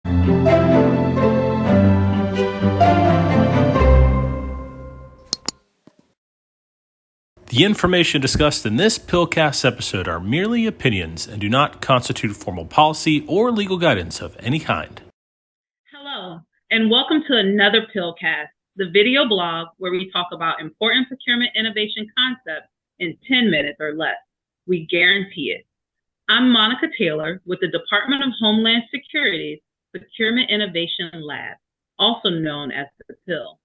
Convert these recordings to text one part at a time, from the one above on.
The information discussed in this PILCast episode are merely opinions and do not constitute formal policy or legal guidance of any kind. Hello, and welcome to another PILCast, the video blog where we talk about important procurement innovation concepts in 10 minutes or less. We guarantee it. I'm Monica Taylor with the Department of Homeland Security's Procurement Innovation Lab, also known as the PIL.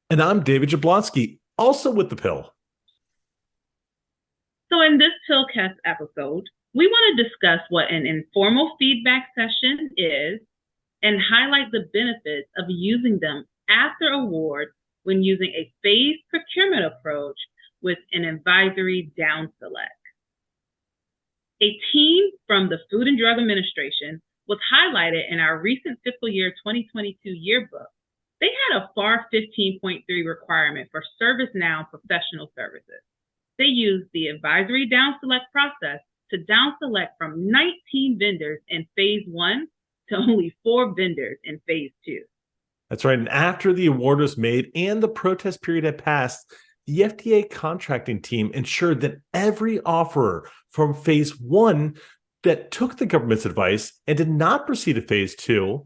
And I'm David Jablonski, also with the PIL. So in this PILCast episode, we want to discuss what an informal feedback session is and highlight the benefits of using them after award when using a phased procurement approach with an advisory down select. A team from the Food and Drug Administration was highlighted in our recent fiscal year 2022 yearbook. They had a FAR 15.3 requirement for ServiceNow professional services. They used the advisory down select process to down select from 19 vendors in phase 1 to only 4 vendors in phase 2. That's right. And after the award was made and the protest period had passed, the FDA contracting team ensured that every offerer from phase 1 that took the government's advice and did not proceed to phase 2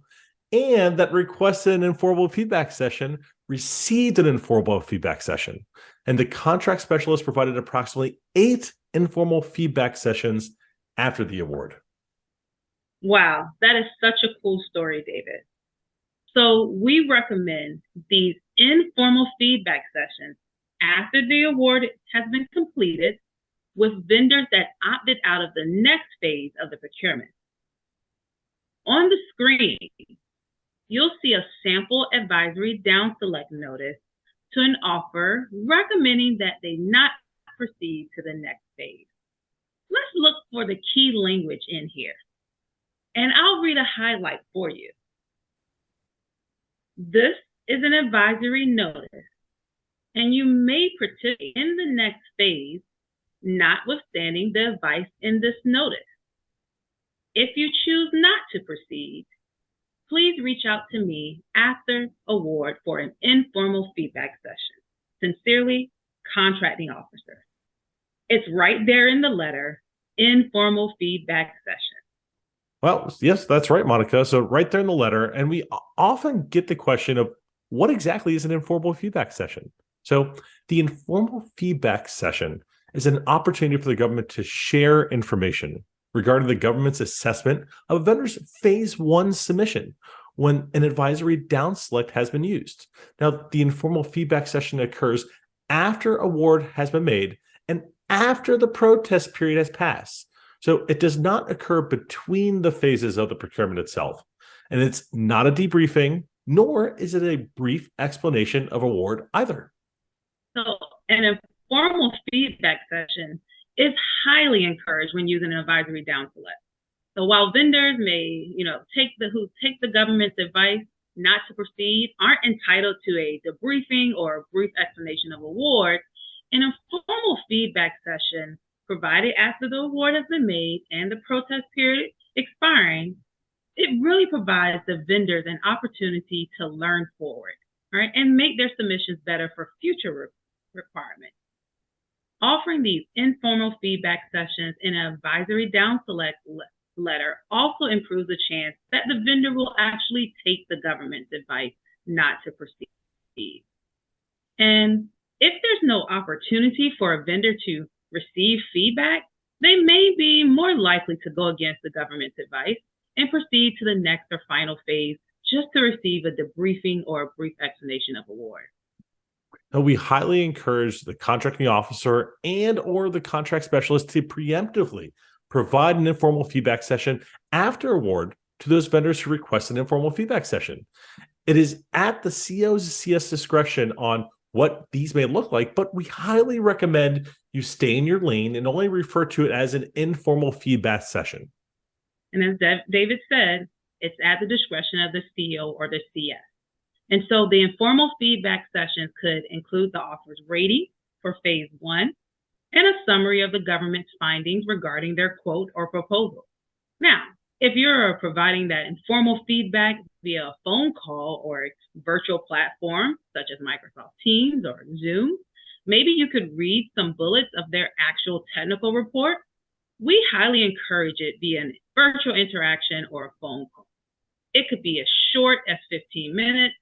and that requested an informal feedback session received an informal feedback session. And the contract specialist provided approximately 8 informal feedback sessions after the award. Wow, that is such a cool story, David. So we recommend these informal feedback sessions after the award has been completed with vendors that opted out of the next phase of the procurement. On the screen, you'll see a sample advisory down select notice to an offer recommending that they not proceed to the next phase. Let's look for the key language in here, and I'll read a highlight for you. This is an advisory notice, and you may participate in the next phase, notwithstanding the advice in this notice. If you choose not to proceed, please reach out to me after award for an informal feedback session. Sincerely, Contracting Officer. It's right there in the letter, informal feedback session. Well, yes, that's right, Monica. So right there in the letter, and we often get the question of what exactly is an informal feedback session? So the informal feedback session is an opportunity for the government to share information regarding the government's assessment of a vendor's phase 1 submission when an advisory down select has been used. Now, the informal feedback session occurs after award has been made and after the protest period has passed. So it does not occur between the phases of the procurement itself. And it's not a debriefing, nor is it a brief explanation of award either. So an informal feedback session is highly encouraged when using an advisory down select. So while vendors may, take the government's advice not to proceed, aren't entitled to a debriefing or a brief explanation of award, an informal feedback session provided after the award has been made and the protest period expiring, it really provides the vendors an opportunity to learn forward, right, and make their submissions better for future requirements. Offering these informal feedback sessions in an advisory down select letter also improves the chance that the vendor will actually take the government's advice not to proceed. And if there's no opportunity for a vendor to receive feedback, they may be more likely to go against the government's advice and proceed to the next or final phase just to receive a debriefing or a brief explanation of award. Now, we highly encourage the contracting officer and or the contract specialist to preemptively provide an informal feedback session after award to those vendors who request an informal feedback session. It is at the CO's CS discretion on what these may look like, but we highly recommend you stay in your lane and only refer to it as an informal feedback session. And as David said, it's at the discretion of the CO or the CS. And so the informal feedback sessions could include the offer's rating for phase 1 and a summary of the government's findings regarding their quote or proposal. Now, If you're providing that informal feedback via a phone call or a virtual platform, such as Microsoft Teams or Zoom, maybe you could read some bullets of their actual technical report. We highly encourage it via a virtual interaction or a phone call. It could be as short as 15 minutes.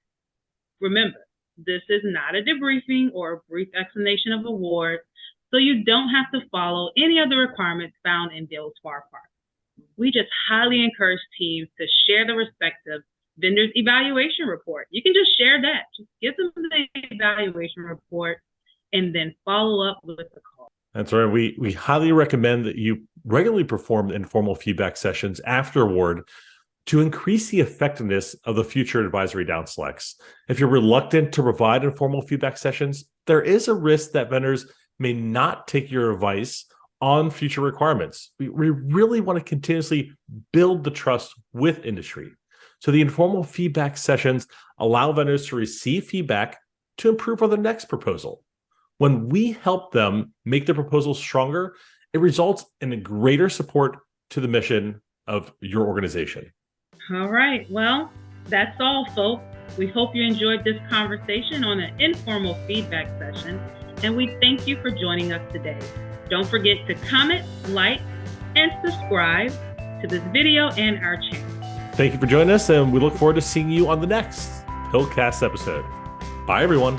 Remember, this is not a debriefing or a brief explanation of awards, so you don't have to follow any of the requirements found in those FAR parts. We just highly encourage teams to share the respective vendor's evaluation report. You can just share that. Just give them the evaluation report and then follow up with the call. That's right. We highly recommend that you regularly perform informal feedback sessions after award to increase the effectiveness of the future advisory down selects. If you're reluctant to provide informal feedback sessions, there is a risk that vendors may not take your advice on future requirements. We really want to continuously build the trust with industry. So the informal feedback sessions allow vendors to receive feedback to improve on their next proposal. When we help them make their proposals stronger, it results in a greater support to the mission of your organization. All right. Well, that's all, folks. We hope you enjoyed this conversation on an informal feedback session, and we thank you for joining us today. Don't forget to comment, like, and subscribe to this video and our channel. Thank you for joining us, and we look forward to seeing you on the next PILCast episode. Bye, everyone.